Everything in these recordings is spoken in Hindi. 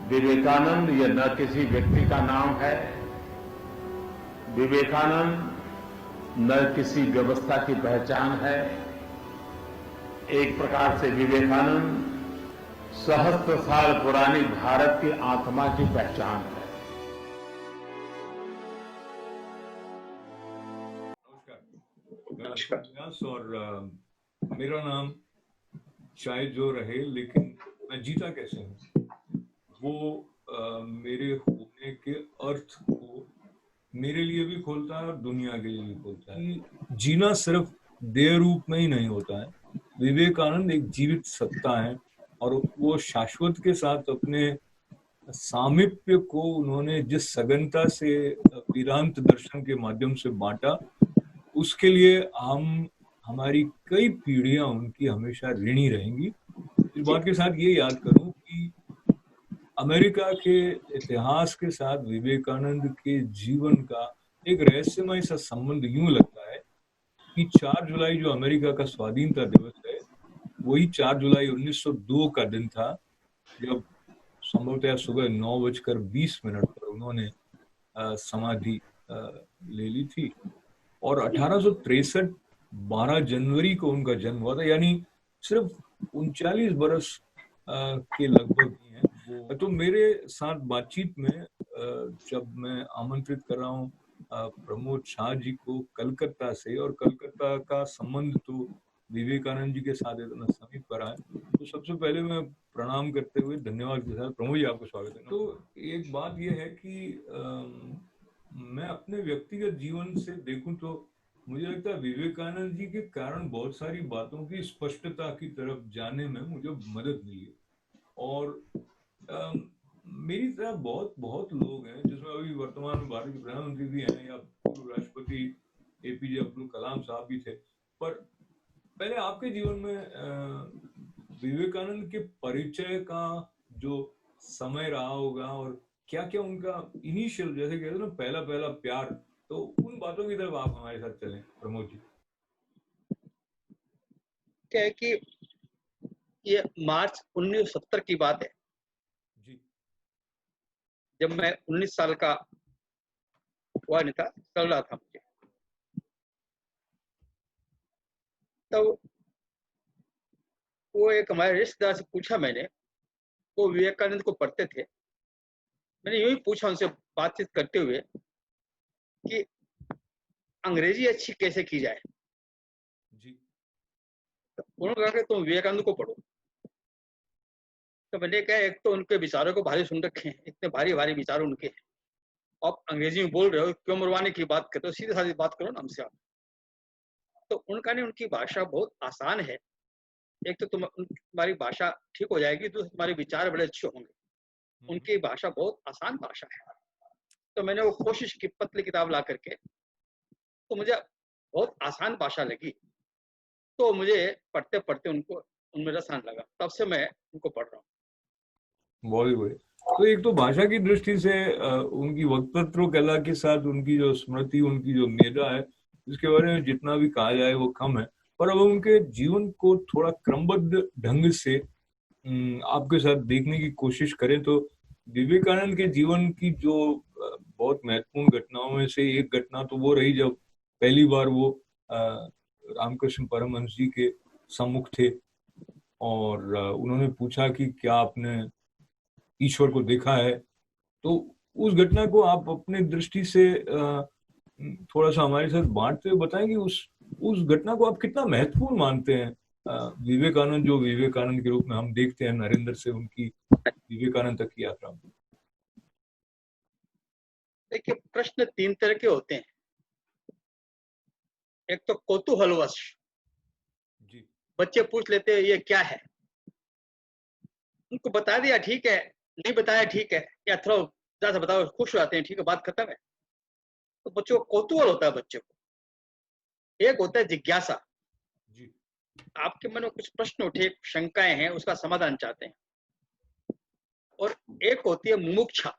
विवेकानंद ये न किसी व्यक्ति का नाम है, विवेकानंद न किसी व्यवस्था की पहचान है। एक प्रकार से विवेकानंद सहस्त्र साल पुरानी भारत की आत्मा की पहचान है। नमस्कार। और मेरा नाम शायद जो रहे, लेकिन मैं जीता कैसे हूँ वो मेरे होने के अर्थ को मेरे लिए भी खोलता है और दुनिया के लिए भी खोलता है। जीना सिर्फ देह रूप में ही नहीं होता है। विवेकानंद एक जीवित सत्ता है और वो शाश्वत के साथ अपने सामीप्य को उन्होंने जिस सघनता से वेदांत दर्शन के माध्यम से बांटा, उसके लिए हमारी कई पीढ़ियां उनकी हमेशा ऋणी रहेंगी। इस बात के साथ ये याद करूं कि अमेरिका के इतिहास के साथ विवेकानंद के जीवन का एक रहस्यमय सा संबंध यूं लगता है कि 4 जुलाई जो अमेरिका का स्वाधीनता दिवस है, वही 4 जुलाई 1902 का दिन था, जब संभवतः सुबह 9:20 पर उन्होंने समाधि ले ली थी। और 1863 12 जनवरी को उनका जन्म हुआ था, यानी सिर्फ 39 बरस के लगभग ही हैं वो। तो मेरे साथ बातचीत में जब मैं आमंत्रित कर रहा हूँ प्रमोद शाह जी को कलकत्ता से, और कलकत्ता का संबंध तो विवेकानंद जी के साथ इतना समीप पर है, तो सबसे पहले मैं प्रणाम करते हुए धन्यवाद के साथ प्रमोद जी आपको स्वागत है। तो एक बात यह है कि मैं अपने व्यक्तिगत जीवन से देखूं तो मुझे लगता है विवेकानंद जी के कारण बहुत सारी बातों की स्पष्टता की तरफ जाने में मुझे मदद मिली है। और मेरी तरह बहुत बहुत लोग हैं, जिसमें अभी वर्तमान में भारत के प्रधानमंत्री भी हैं या पूर्व राष्ट्रपति एपीजे अब्दुल कलाम साहब भी थे। पर पहले आपके जीवन में विवेकानंद के परिचय का जो समय रहा होगा, और क्या क्या उनका इनिशियल, जैसे कहते हैं ना, पहला पहला प्यार, तो उन बातों की तरफ आप हमारे साथ चलें प्रमोद जी। क्या है कि ये मार्च 1970 की बात है जी। जब मैं 19 साल का हुआ नहीं था, चल रहा था मुझे। तब वो एक हमारे रिश्तेदार से पूछा मैंने, वो विवेकानंद को पढ़ते थे। मैंने यूं ही पूछा उनसे बातचीत करते हुए कि अंग्रेजी अच्छी कैसे की जाए। जी। तो उन्होंने कहा कि तुम विवेकानंद को पढ़ो। तो मैंने कहा, एक तो उनके विचारों को भारी सुन रखे हैं, इतने भारी भारी विचार उनके हैं, आप अंग्रेजी में बोल रहे हो, क्यों मरवाने की बात करते हो, सीधे साधी बात करो ना हमसे आप। तो उनका नहीं, उनकी भाषा बहुत आसान है। एक तो तुम्हारी भाषा ठीक हो जाएगी, दूसरे तुम्हारे विचार बड़े अच्छे होंगे। उनकी भाषा बहुत आसान भाषा है। तो मैंने वो कोशिश की, पतली किताब ला करके, तो मुझे बहुत आसान भाषा लगी। तो मुझे पढ़ते पढ़ते उनको उनमें रस आने लगा, तब से मैं उनको पढ़ रहा हूँ। बहुत ही बढ़िया। तो एक तो भाषा की दृष्टि से उनकी वक्तृत्व कला के साथ उनकी जो स्मृति, उनकी जो मेधा है, इसके बारे में जितना भी कहा जाए वो कम है। पर अब उनके जीवन को थोड़ा क्रमबद्ध ढंग से आपके साथ देखने की कोशिश करें तो विवेकानंद के जीवन की जो बहुत महत्वपूर्ण घटनाओं में से एक घटना तो वो रही जब पहली बार वो रामकृष्ण परमहंस जी के सम्मुख थे, और उन्होंने पूछा कि क्या आपने ईश्वर को देखा है। तो उस घटना को आप अपने दृष्टि से थोड़ा सा हमारे साथ बांटते हुए बताएं कि उस घटना को आप कितना महत्वपूर्ण मानते हैं। विवेकानंद जो विवेकानंद के रूप में हम देखते हैं नरेंद्र से उनकी विवेकानंद तक की यात्रा में। देखिए, प्रश्न 3 तरह के होते हैं। एक तो कौतूहलवश जी। बच्चे पूछ लेते हैं ये क्या है, उनको बता दिया ठीक है, नहीं बताया ठीक है, या थोड़ा ज्यादा बताओ, खुश हो जाते हैं, ठीक है बात खत्म है। तो बच्चों को कौतूहल होता है बच्चे को। एक होता है जिज्ञासा, जी। आपके मन में कुछ प्रश्न उठे, शंकाएं हैं, उसका समाधान चाहते हैं। और एक होती है मुमुक्षा,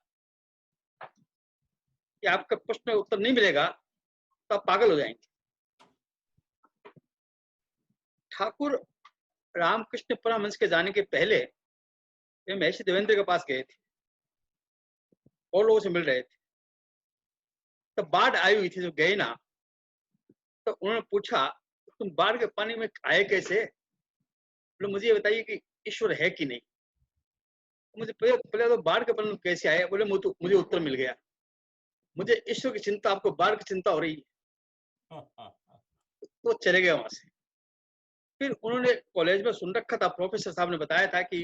कि आपका प्रश्न उत्तर नहीं मिलेगा तो आप पागल हो जाएंगे। ठाकुर रामकृष्ण परमहंस के जाने के पहले वे महर्षि देवेंद्र के पास गए थे। और लोगों से मिल रहे थे। तो बाढ़ आई हुई थी, जो गए ना, तो उन्होंने पूछा तुम बाढ़ के पानी में आए कैसे? बोले मुझे ये बताइए कि ईश्वर है कि नहीं। मुझे पहले तो बाढ़ के पानी में कैसे आए? बोले मुझे उत्तर मिल गया, मुझे ईश्वर की चिंता, आपको बाढ़ की चिंता हो रही है। तो चले गए वहां से। फिर उन्होंने कॉलेज में सुन रखा था, प्रोफेसर साहब ने बताया था कि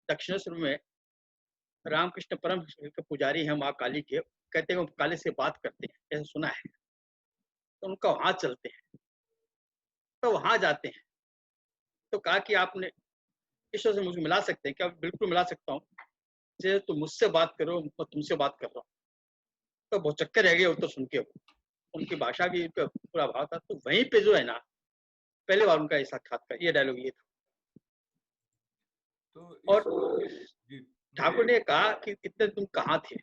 दक्षिणेश्वर में रामकृष्ण परम के पुजारी हैं माँ काली के, कहते हैं वो काली से बात करते हैं, ऐसा सुना है। तो उनका वहां चलते हैं। तो वहां जाते हैं तो कहा कि आपने ईश्वर से मुझे मिला सकते हैं क्या? बिल्कुल मिला सकता हूँ, जैसे तुम मुझसे बात करो, मैं तुमसे बात कर रहा हूँ। तो बहुत चक्कर रह गए उत्तर सुन के। उनकी भाषा भी पूरा भाव था। तो वहीं पे जो है ना, पहले बार उनका साक्षात्कार, ये डायलॉग ये था। तो और जी, ठाकुर ने कहा कि इतने तुम कहाँ थे?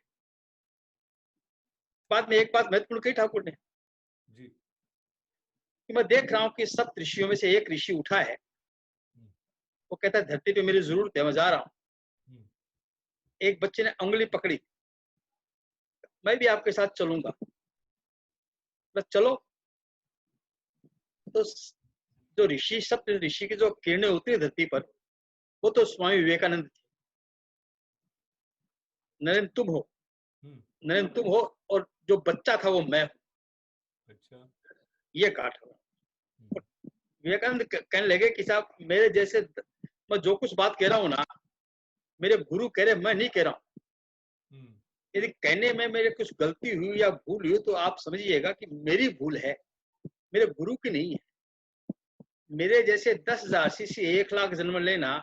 बाद में एक बात महत्वपूर्ण कही ठाकुर ने जी, कि मैं देख रहा हूँ कि सब ऋषियों में से एक ऋषि उठा है, वो कहता है धरती पे मेरी जरूरत है, मैं जा रहा हूँ। एक बच्चे ने उंगली पकड़ी, मैं भी आपके साथ चलूंगा। बस चलो। तो जो ऋषि, सब ऋषि की जो किरणें उतरी धरती पर, वो तो स्वामी विवेकानंद थे। नरेंद्र तुम हो, नरेंद्र तुम हो, और जो बच्चा था वो मैं हूँ, अच्छा, ये कहा था। विवेकानंद कहने लगे कि साहब मेरे जैसे, मैं जो कुछ बात कह रहा हूँ ना, मेरे गुरु कह रहे, मैं नहीं कह रहा हूँ। यदि कहने में मेरे कुछ गलती हुई या भूल हुई तो आप समझिएगा कि मेरी भूल है, मेरे गुरु की नहीं है। मेरे जैसे 10,000 से 1,00,000 जन्म लेना,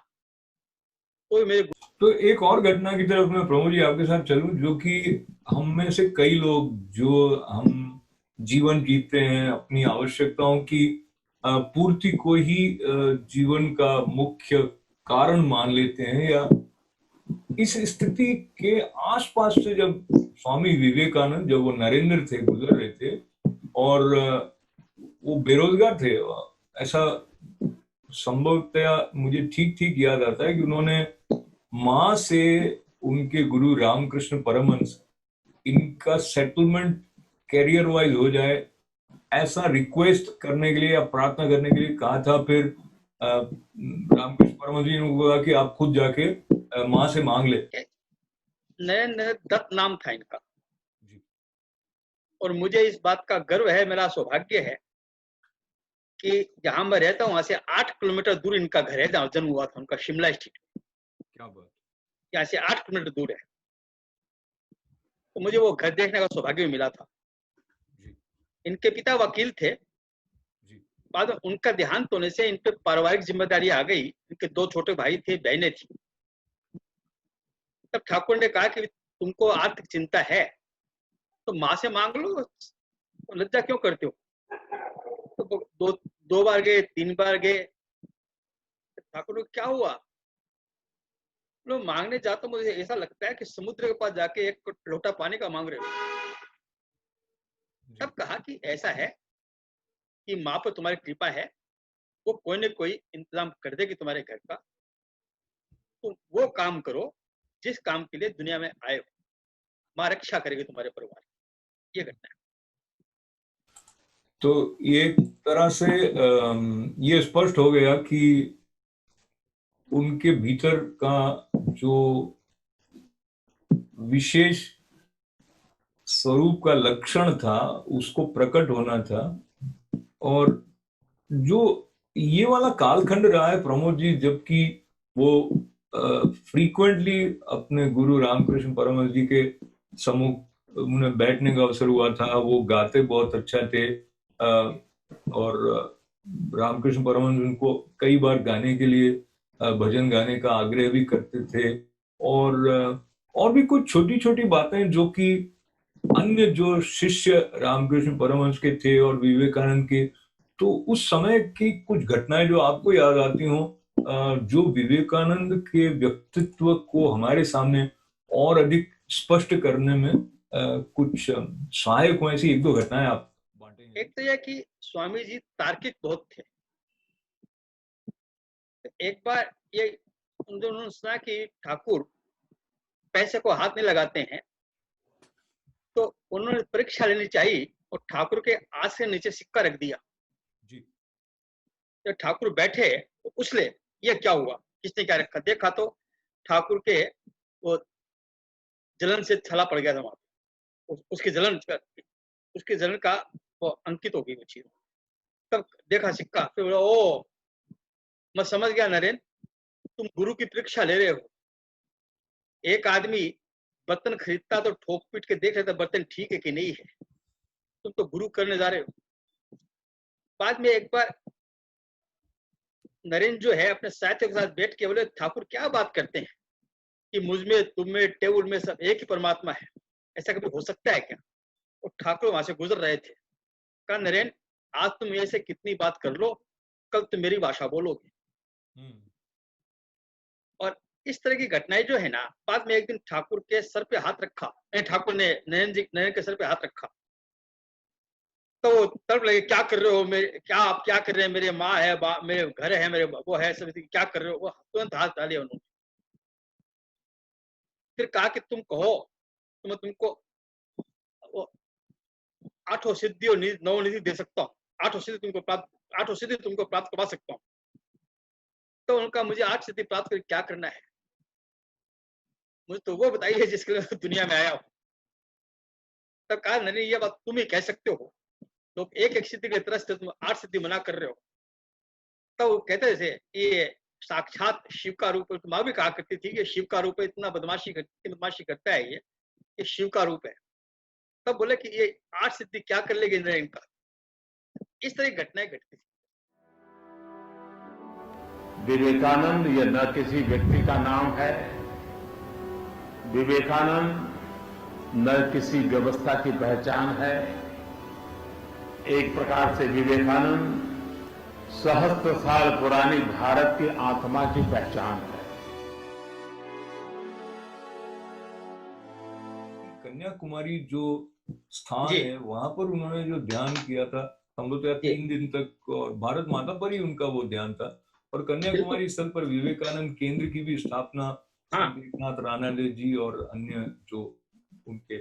कोई मेरे तो एक और घटना की तरफ मैं प्रमोद जी आपके साथ चलूं, जो कि हम में से कई लोग, जो हम जीवन जीते हैं अपनी आवश्यकताओं की पूर्ति को ही जीवन का मुख्य कारण मान लेते हैं, या इस स्थिति के आसपास से जब स्वामी विवेकानंद, जब वो नरेंद्र थे, गुजर रहे थे, और वो बेरोजगार थे, ऐसा संभवतया मुझे ठीक ठीक याद आता है कि उन्होंने माँ से उनके गुरु रामकृष्ण परमहंस, इनका सेटलमेंट कैरियर वाइज हो जाए, ऐसा रिक्वेस्ट करने के लिए या प्रार्थना करने के लिए कहा था। फिर रामकृष्ण परमहंस जी ने कहा कि आप खुद जाके माँ से मांग ले। नरेंद्र दत्त नाम था इनका। जी, और मुझे इस बात का गर्व है, मेरा सौभाग्य है कि जहां मैं रहता हूँ वहां से 8 किलोमीटर दूर इनका घर है, जहां जन्म हुआ था उनका, शिमला स्ट्रीट। क्या बात। यहाँ से 8 किलोमीटर दूर है। तो मुझे वो घर देखने का सौभाग्य भी मिला था। जी, इनके पिता वकील थे। जी, बाद में उनका देहांत होने से इन पे पारिवारिक जिम्मेदारी आ गई। इनके 2 छोटे भाई थे, बहनें थी। तब ठाकुर ने कहा कि तुमको आर्थिक चिंता है तो माँ से मांग लो, लज्जा क्यों करते हो? तो दो बार गए, 3 बार गए। ठाकुर को क्या हुआ? लोग मांगने जाते तो मुझे ऐसा लगता है कि समुद्र के पास जाके एक लोटा पानी का मांग रहे हो। तब कहा कि ऐसा है कि माँ पर तुम्हारी कृपा है, वो कोई न कोई इंतजाम कर देगी तुम्हारे घर का। तुम वो काम करो जिस काम के लिए दुनिया में आए हो, माँ रक्षा करेगी तुम्हारे परिवार की। ये घटना है। तो ये एक तरह से ये स्पष्ट हो गया कि उनके भीतर का जो विशेष स्वरूप का लक्षण था, उसको प्रकट होना था। और जो ये वाला कालखंड रहा है प्रमोद जी, जबकि वो फ्रीक्वेंटली अपने गुरु रामकृष्ण परमहंस जी के सम्मुख उन्हें बैठने का अवसर हुआ था। वो गाते बहुत अच्छा थे, और रामकृष्ण परमहंस उनको कई बार गाने के लिए, भजन गाने का आग्रह भी करते थे। और भी कुछ छोटी छोटी बातें जो कि अन्य जो शिष्य रामकृष्ण परमहंस के थे और विवेकानंद के, तो उस समय की कुछ घटनाएं जो आपको याद आती हो, जो विवेकानंद के व्यक्तित्व को हमारे सामने और अधिक स्पष्ट करने में कुछ सहायक हो, ऐसी 1-2 घटनाएं आप बांटेंगे? एक तो यह कि स्वामी जी तार्किक बहुत थे। एक बार ये उन्होंने सुना कि ठाकुर पैसे को हाथ नहीं लगाते हैं, तो उन्होंने परीक्षा लेनी चाहिए और ठाकुर के हाथ से नीचे सिक्का रख दिया। जी। जब ठाकुर बैठे तो उछले, ये क्या हुआ, किसने क्या रखा? देखा तो ठाकुर के वो जलन से छला पड़ गया था वहां पे। उसकी जलन का वो अंकित हो गई वो चीज। तब देखा सिक्का, फिर बोला, ओ मैं समझ गया नरेन, तुम गुरु की परीक्षा ले रहे हो। एक आदमी बर्तन खरीदता तो ठोक पीट के देख लेता बर्तन ठीक है कि नहीं है, तुम तो गुरु करने जा रहे हो। बाद में एक बार नरेन जो है अपने साथियों के साथ बैठ के बोले, ठाकुर क्या बात करते हैं कि मुझ में, तुम में, टेबल में सब एक ही परमात्मा है, ऐसा कभी हो सकता है क्या? और ठाकुर वहां से गुजर रहे थे। कहा, नरेन आज तुम ऐसे कितनी बात कर लो, कल तुम मेरी भाषा बोलोगे। और इस तरह की घटनाएं जो है ना, बाद में एक दिन ठाकुर के सर पे हाथ रखा, ठाकुर ने नरेन के सर पे हाथ रखा, तो वो तड़प लगे, क्या कर रहे हो मेरे, क्या आप क्या कर रहे हैं, मेरे माँ है, मेरे घर है, मेरे वो है, सब क्या कर रहे हो? वो तुरंत हाथ डाले उन्होंने। फिर कहा कि तुम कहो तो मैं तुमको वो 8 सिद्धि और 9 निधि दे सकता हूँ, 8 सिद्धि तुमको प्राप्त करवा सकता हूँ। तो उनका, मुझे 8 सिद्धि प्राप्त करके क्या करना है, मुझे तो वो बताइए जिसके लिए दुनिया में आया हूँ। तब कहा, नहीं ये बात तुम ही कह सकते हो, लोग एक सिद्धि के तरह से तुम 8 सिद्धि मना कर रहे हो। तब वो कहते थे ये साक्षात शिव का रूप है। माँ भी कहा करती थी कि शिव का रूप है, इतना बदमाशी करता है ये शिव का रूप है। तब बोले कि ये 8 सिद्धि क्या कर लेगी इनका। इस तरह की घटनाएं घटती थी। विवेकानंद ये न किसी व्यक्ति का नाम है, विवेकानंद न किसी व्यवस्था की पहचान है। एक प्रकार से विवेकानंद सहस्त्र साल पुरानी भारत की आत्मा की पहचान है। कन्याकुमारी जो स्थान जी। है, वहां पर उन्होंने जो ध्यान किया था, संभवतः 3 दिन तक, और भारत माता पर ही उनका वो ध्यान था। और कन्याकुमारी स्थल पर विवेकानंद केंद्र की भी स्थापना श्री एकनाथ रानाडे जी और अन्य जो उनके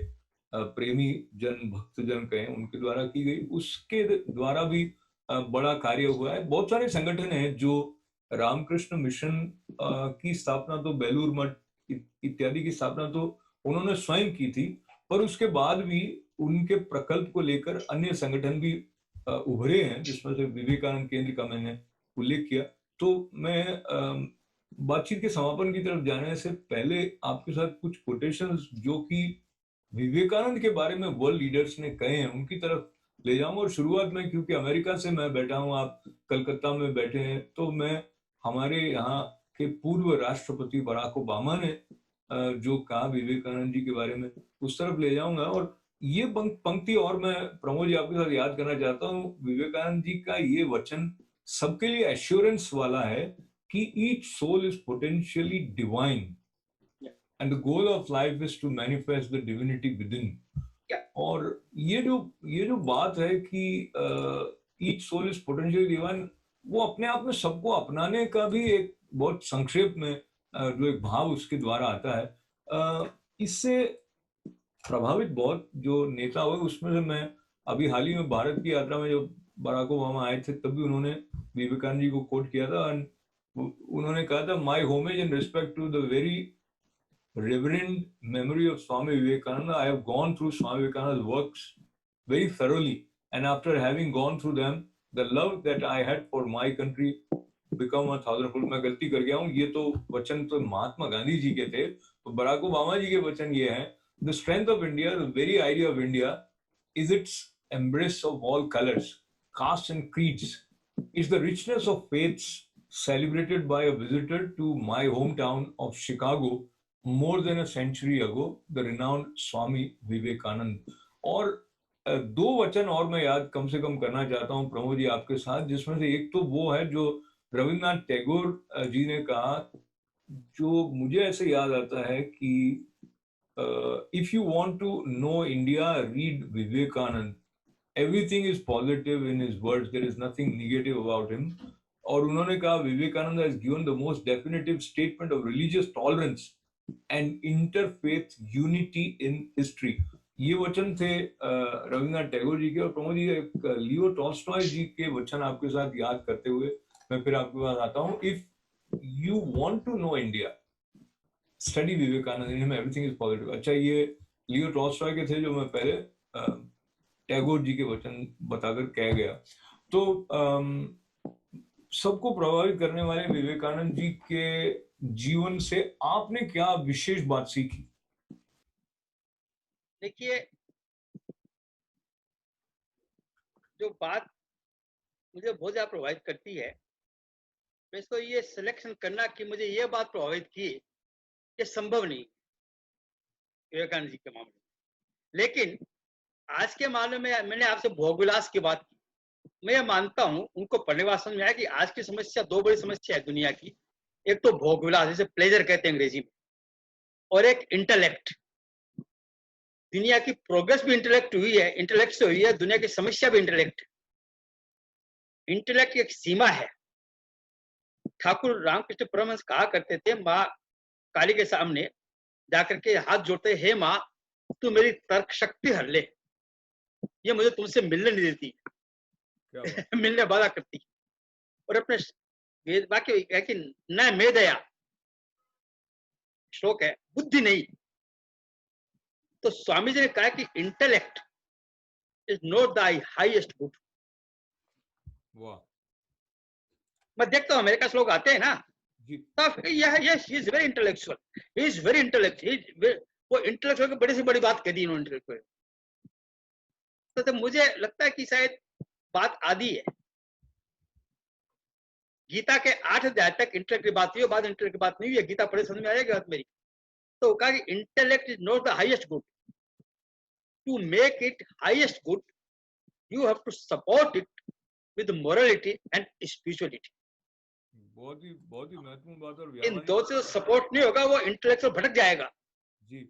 प्रेमी जन, भक्तजन कहें, उनके द्वारा की गई। उसके द्वारा भी बड़ा कार्य हुआ है। बहुत सारे संगठन हैं जो रामकृष्ण मिशन की स्थापना तो, बेलूर मठ इत्यादि की स्थापना तो उन्होंने स्वयं की थी, पर उसके बाद भी उनके प्रकल्प को लेकर अन्य संगठन भी उभरे हैं, जिसमें से विवेकानंद केंद्र का मैंने उल्लेख किया। तो मैं बातचीत के समापन की तरफ जाने से पहले आपके साथ कुछ कोटेशंस जो कि विवेकानंद के बारे में वर्ल्ड लीडर्स ने कहे हैं, उनकी तरफ ले जाऊंगा। और शुरुआत में, क्योंकि अमेरिका से मैं बैठा हूं, आप कलकत्ता में बैठे हैं, तो मैं हमारे यहाँ के पूर्व राष्ट्रपति बराक ओबामा ने जो कहा विवेकानंद जी के बारे में, उस तरफ ले जाऊंगा। और ये पंक्ति और मैं प्रमोद जी आपके साथ याद करना चाहता हूँ। विवेकानंद जी का ये वचन सबके लिए एश्योरेंस वाला है कि each soul is potentially divine and the goal of life is to manifest the divinity within. और ये जो बात है कि each soul is potentially divine, वो अपने आप में सबको अपनाने का भी एक बहुत संक्षेप में जो एक भाव उसके द्वारा आता है। इससे प्रभावित बहुत जो नेता हुए, उसमें से मैं अभी हाल ही में भारत की यात्रा में जब बराक ओबामा आए थे, तब भी उन्होंने विवेकानंद जी को कोट किया था। एंड उन्होंने कहा था, my homage in respect to the very reverend memory of Swami Vivekananda. I have gone through Swami Vivekananda's works very thoroughly, and after having gone through them, the love that I had for my country become 1,000-fold. मैं गलती कर गया हूँ, ये तो वचन तो महात्मा गांधी जी के थे, तो बराक ओबामा जी के वचन ये हैं, the strength of India, the very idea of India, is its embrace of all colors, castes and creeds. It's the richness of faiths celebrated by a visitor to my hometown of Chicago more than a century ago, the renowned Swami Vivekanand. और 2 वचन और मैं याद कम से कम करना चाहता हूँ प्रमोद जी आपके साथ, जिसमें से एक तो वो है जो रविन्द्रनाथ टैगोर जी ने कहा, जो मुझे ऐसे याद आता है कि if you want to know India, read Vivekanand. Everything is positive in his words. There is nothing negative about him. और उन्होंने कहा, Vivekananda has given the most definitive statement of religious tolerance and interfaith unity in history. ये वचन थे रविन्द्रनाथ टैगोर जी के। और प्रमोद जी, एक लियो टॉल्स्टॉय जी के वचन आपके साथ याद करते हुए मैं फिर आपके पास आता हूँ। If you want to know India, study Vivekananda, in him everything is positive. अच्छा, ये लियो टॉल्स्टॉय के थे जो मैं पहले टैगोर जी के वचन बताकर कह गया। तो सबको प्रभावित करने वाले विवेकानंद जी के जीवन से आपने क्या विशेष बात सीखी? देखिए, जो बात मुझे बहुत ज्यादा प्रभावित करती है, वैसे तो ये सिलेक्शन करना कि मुझे ये बात प्रभावित की, ये संभव नहीं विवेकानंद जी के मामले में। लेकिन आज के मामले में मैंने आपसे भोग विलास की बात की। मैं ये मानता हूं, उनको पढ़ने के बाद समझ में आया कि आज की समस्या, दो बड़ी समस्या है दुनिया की। एक तो भोग विलास, जिसे प्लेजर कहते हैं अंग्रेजी में, और एक इंटेलेक्ट। दुनिया की प्रोग्रेस भी इंटेलेक्ट हुई है, इंटेलेक्ट से हुई है। दुनिया की समस्या भी इंटेलेक्ट। इंटेलेक्ट की एक सीमा है। ठाकुर रामकृष्ण परमहंस कहा करते थे, माँ काली के सामने जाकर के हाथ जोड़ते, हे माँ तू मेरी तर्क शक्ति हर ले, ये मुझे तुमसे मिलने नहीं देती। मिलने वादा करती। और अपने वाक्य है कि न मेदया, श्लोक है, बुद्धि नहीं। तो स्वामी जी ने कहा कि intellect is not the highest good. वाह। मैं देखता हूं अमेरिका से लोग आते हैं ना, तब yes he is very intellectual, he is very intellectual. वो इंटेलेक्चुअल की बड़ी से बड़ी बात कह दी इन्होंने इंटेलेक्चुअल। तो मुझे लगता है कि शायद बात आदि है। गीता के 8 अध्याय तक इंटेलेक्ट की बात हुई, बाद इंटेलेक्ट की बात नहीं हुई है। गीता पढ़े समझ में आएगी बात मेरी। तो कहा कि intellect is not the highest good. To make it highest good, you have to support it with morality and spirituality. बहुत ही महत्वपूर्ण बात। और इन दो से सपोर्ट नहीं होगा, वो इंटेलेक्चुअल भटक जाएगा जी।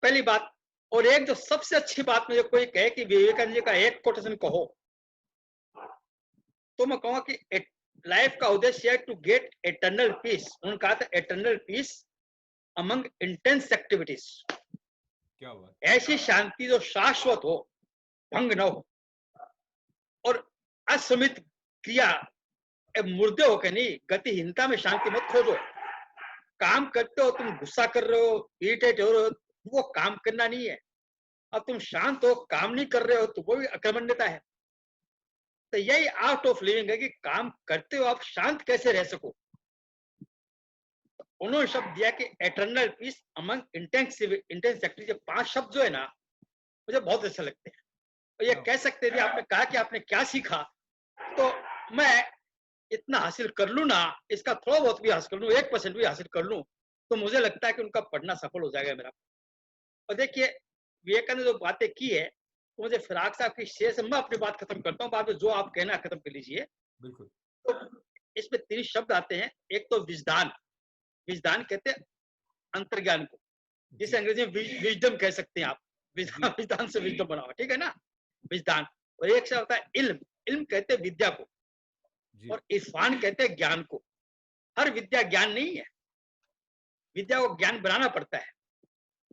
पहली बात। और एक जो सबसे अच्छी बात मुझे कोई कहे कि विवेकानंद जी का एक कोटेशन कहो, तो मैं कहूंगा कि लाइफ का उद्देश्य है टू गेट एटर्नल पीस। उन्होंने कहा था eternal peace among intense activities. क्या बात। ऐसी शांति जो शाश्वत हो, भंग न हो, और असमित क्रिया, मुर्दे होकर नहीं, गतिहीनता में शांति मत खोजो। काम करते हो, तुम गुस्सा कर रहे हो, इरिटेट हो रहे हो, वो काम करना नहीं है। अब तुम शांत हो, काम नहीं कर रहे हो, तो वो भी अकर्मण्यता है। तो यही आर्ट ऑफ लिविंग है कि काम करते हो आप शांत कैसे रह सको। तो उन्होंने शब्द दिया कि eternal peace among intense activity. 5 शब्द जो है ना, मुझे बहुत अच्छे लगते हैं। और ये कह सकते थे, आपने कहा कि आपने क्या सीखा, तो मैं इतना हासिल कर लूं ना, इसका थोड़ा बहुत भी हासिल कर लूं, 1% भी हासिल कर लूं, तो मुझे लगता है कि उनका पढ़ना सफल हो जाएगा मेरा। और देखिए, विवेकानंद ने जो बातें की है, तो मुझे फिराक साहब की शेर से मैं अपनी बात खत्म करता हूँ, बाद में जो आप कहना खत्म कर लीजिए। बिल्कुल। तो इसमें 3 शब्द आते हैं। एक तो विजदान। विजदान कहते हैं अंतर्ज्ञान को, जिसे अंग्रेजी में विजडम कह सकते हैं आप। विजदान से विजडम बना हुआ, ठीक है ना, विजदान। और एक शब्द होता है इल्म। इल्म कहते हैं विद्या को, और इरफान कहते हैं ज्ञान को। हर विद्या ज्ञान नहीं है, विद्या को ज्ञान बनाना पड़ता है।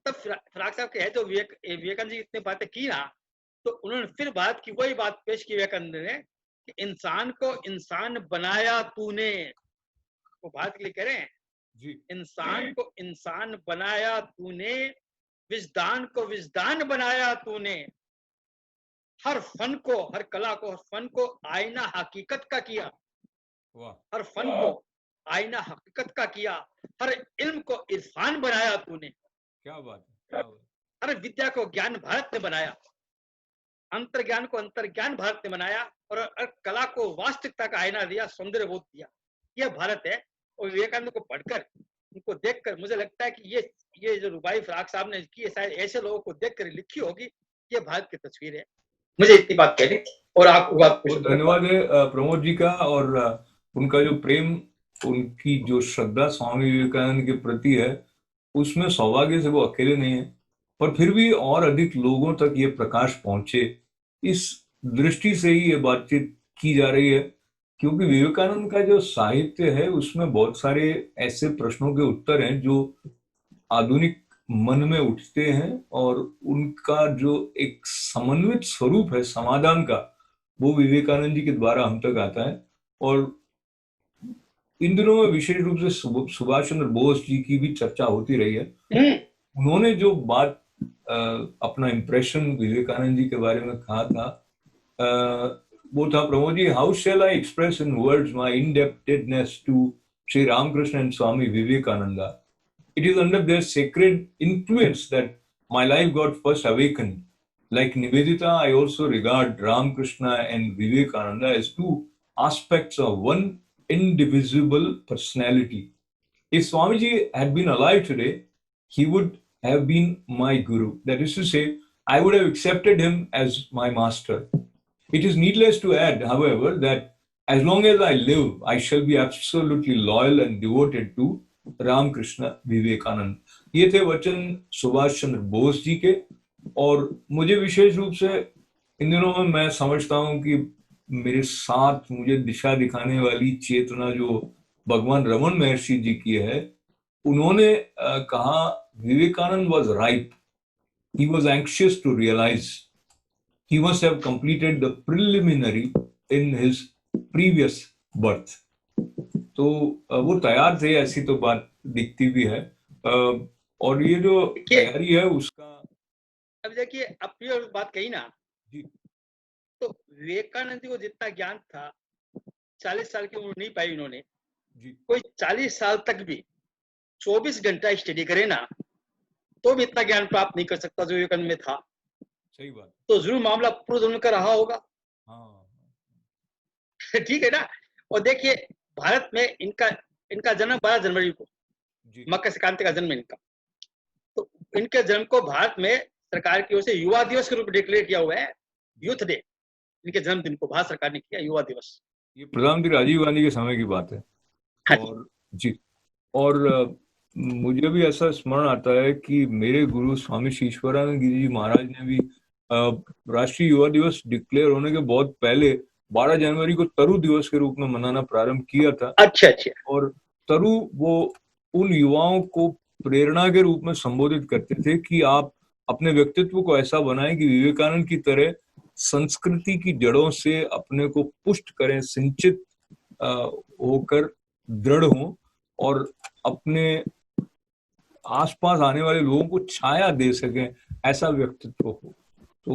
तब फिराक साहब के है जो विवेकानंद जी इतने बातें की ना, तो उन्होंने फिर बात की, वही बात पेश की विवेकानंद ने कि इंसान को इंसान बनाया तूने। वो बात के लिए कह रहे हैं जी, इंसान को इंसान बनाया तूने, विजदान को विजदान बनाया तूने। हर फन को, हर कला को, हर फन को आईना हकीकत का किया। हर फन को आईना हकीकत का किया। हर इल्म को इरफान बनाया तूने। क्या बात है। हर विद्या को ज्ञान भारत ने बनाया, अंतर्ज्ञान को अंतर्ज्ञान भारत ने बनाया, और कला को वास्तविकता का आईना दिया, सौंदर्य बोध दिया। यह भारत है। और विवेकानंद को पढ़कर, उनको देखकर मुझे लगता है कि ये जो रुबाई फिराक साहब ने की है, शायद ऐसे लोगों को देखकर लिखी होगी। ये भारत की तस्वीर है। मुझे इतनी बात कहनी, और आपको बात धन्यवाद है प्रमोद जी का। और उनका जो प्रेम, उनकी जो श्रद्धा स्वामी विवेकानंद के प्रति है, उसमें सौभाग्य से वो अकेले नहीं है, पर फिर भी और अधिक लोगों तक ये प्रकाश पहुंचे, इस दृष्टि से ही ये बातचीत की जा रही है। क्योंकि विवेकानंद का जो साहित्य है, उसमें बहुत सारे ऐसे प्रश्नों के उत्तर हैं जो आधुनिक मन में उठते हैं और उनका जो एक समन्वित स्वरूप है समाधान का, वो विवेकानंद जी के द्वारा हम तक आता है। और इन दिनों में विशेष रूप से सुभाष चंद्र बोस जी की भी चर्चा होती रही है। उन्होंने जो बात अपना इम्प्रेशन विवेकानंद जी के बारे में कहा था, वो था, Pramod ji, how shall I express in words my indebtedness to Shri Ramakrishna and Swami Vivekananda. It is under their sacred influence that my life got first awakened. Like Nivedita, I also regard Ramakrishna and Vivekananda as two aspects of one indivisible personality. If Swamiji had been alive today, he would have been my guru. That is to say, I would have accepted him as my master. It is needless to add, however, that as long as I live, I shall be absolutely loyal and devoted to Ramakrishna Vivekananda. ये थे वचन सुभाष चंद्र बोस जी के. और मुझे विशेष रूप से इन दिनों में मैं समझता हूं कि मेरे साथ मुझे दिशा दिखाने वाली चेतना जो भगवान रमन महर्षि जी की है, उन्होंने कहा, Vivekananda was ripe, he was anxious to realise, he must have completed the preliminary in his previous birth. तो वो तैयार थे, ऐसी तो बात दिखती भी है. और ये जो तैयारी है उसका, अब देखिए, अब ये बात कही ना जी, तो विवेकानंद जी को जितना ज्ञान था 40 साल की उम्र नहीं पाई उन्होंने जी, कोई 40 साल तक भी 24 घंटा स्टडी करे ना तो भी इतना ज्ञान प्राप्त नहीं कर सकता जो विवेकानंद में था. सही बात. तो जरूर मामला पूर्व जन्म का रहा होगा. हाँ, ठीक है ना. और देखिए, भारत में इनका जन्म 12 जनवरी को, मकर संक्रांति का जन्म इनका. तो इनके जन्म को भारत में सरकार की ओर से युवा दिवस के रूप में डिक्लेयर किया हुआ है. यूथ डे इनके जन्मदिन को भारत सरकार ने किया युवा दिवस. ये प्रधानमंत्री राजीव गांधी के समय की बात है. और जी, और मुझे भी ऐसा स्मरण आता है कि मेरे गुरु स्वामी श्री ईश्वरानंद गिरी जी महाराज ने भी राष्ट्रीय युवा दिवस डिक्लेयर होने के बहुत पहले 12 जनवरी को तरु दिवस के रूप में मनाना प्रारंभ किया था. अच्छा अच्छा. और तरु वो उन युवाओं को प्रेरणा के रूप में संबोधित करते थे कि आप अपने व्यक्तित्व को ऐसा बनाएं कि विवेकानंद की तरह संस्कृति की जड़ों से अपने को पुष्ट करें, सिंचित होकर दृढ़ हों और अपने आसपास आने वाले लोगों को छाया दे सकें, ऐसा व्यक्तित्व हो. तो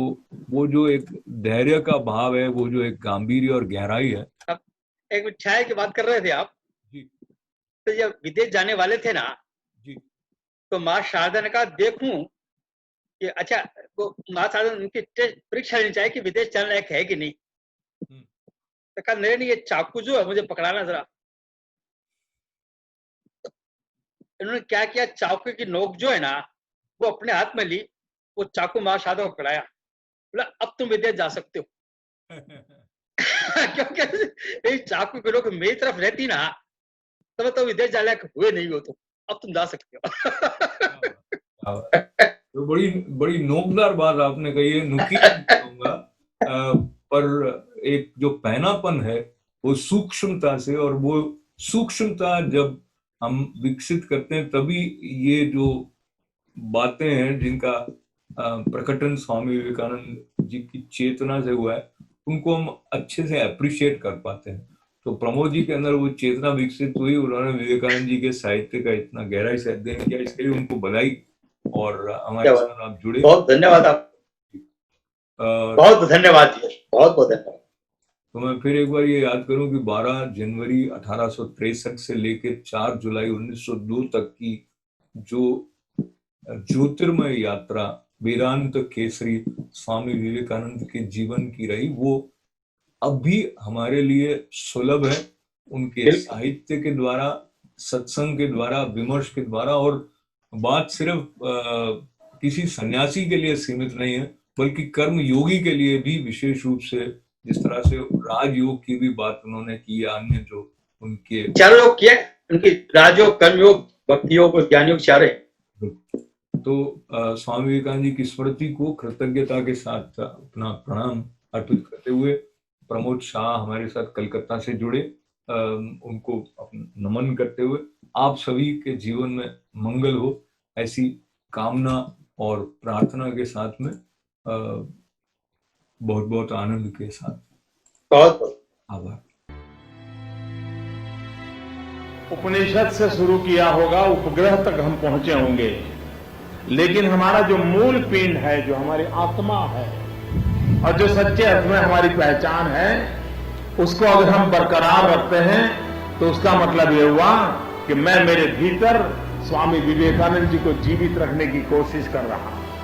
वो जो एक धैर्य का भाव है, वो जो एक गांभीर्य और गहराई है. अब एक छाया की बात कर रहे थे आप जी. तो जब विदेश जाने वाले थे ना जी, तो माँ शारदा ने कहा देखूं कि अच्छा वो माँ शारदा उनकी परीक्षा लेनी चाहिए कि विदेश जाने लायक है कि नहीं. तो कहा नहीं नहीं, ये चाकू जो है मुझे पकड़ाना जरा. तो इन्होंने क्या किया, चाकू की नोक जो है ना वो अपने हाथ में ली, वो चाकू माँ शारदा को पकड़ाया, बोला अब तुम विदेश जा सकते हो. क्योंकि चाकू की नोक मेरी तरफ रहती ना तब तो विदेश जाने लायक हुए नहीं हो, तो अब तुम जा सकते हो. तो बड़ी नोकदार बात आपने कही है, नुकीली कहूंगा, पर एक जो पहनापन है वो सूक्ष्मता से, और वो सूक्ष्मता जब हम विकसित करते हैं तभी ये जो बातें हैं जिनका प्रकटन स्वामी विवेकानंद जी की चेतना से हुआ है, उनको हम अच्छे से अप्रिशिएट कर पाते हैं. तो प्रमोद जी के अंदर वो चेतना विकसित हुई, उन्होंने विवेकानंद जी के साहित्य का इतना गहराई से अध्ययन किया, इसके लिए उनको बधाई. और हमारे साथ आप जुड़े, बहुत धन्यवाद. आप बहुत धन्यवाद जी, बहुत बहुत धन्यवाद. तो मैं फिर एक बार ये याद करूं कि 12 जनवरी 1863 से लेकर 4 जुलाई 1902 तक की जो ज्योतिर्मय यात्रा वेदांत केसरी स्वामी विवेकानंद के जीवन की रही, वो अब भी हमारे लिए सुलभ है. उनके साहित्य के द्वारा, सत्संग के द्वारा, विमर्श के द्वारा. और बात सिर्फ किसी सन्यासी के लिए सीमित नहीं है, बल्कि कर्म योगी के लिए भी विशेष रूप से, जिस तरह से राजयोग की भी बात उन्होंने की, या अन्य जो उनके चारों योग किए, उनकी राजयोग, कर्मयोग, भक्ति योग और ज्ञान योग चारे. तो स्वामी विवेकानंद जी की स्मृति को कृतज्ञता के साथ अपना प्रणाम अर्पित करते हुए प्रमोद शाह हमारे साथ कलकत्ता से जुड़े, उनको नमन करते हुए आप सभी के जीवन में मंगल हो, ऐसी कामना और प्रार्थना के साथ में बहुत बहुत आनंद के साथ बहुत बहुत आभार। उपनिषद से शुरू किया होगा, उपग्रह तक हम पहुंचे होंगे, लेकिन हमारा जो मूल पिंड है, जो हमारी आत्मा है और जो सच्चे अर्थ में हमारी पहचान है, उसको अगर हम बरकरार रखते हैं तो उसका मतलब ये हुआ कि मैं मेरे भीतर स्वामी विवेकानंद जी को जीवित रखने की कोशिश कर रहा हूं।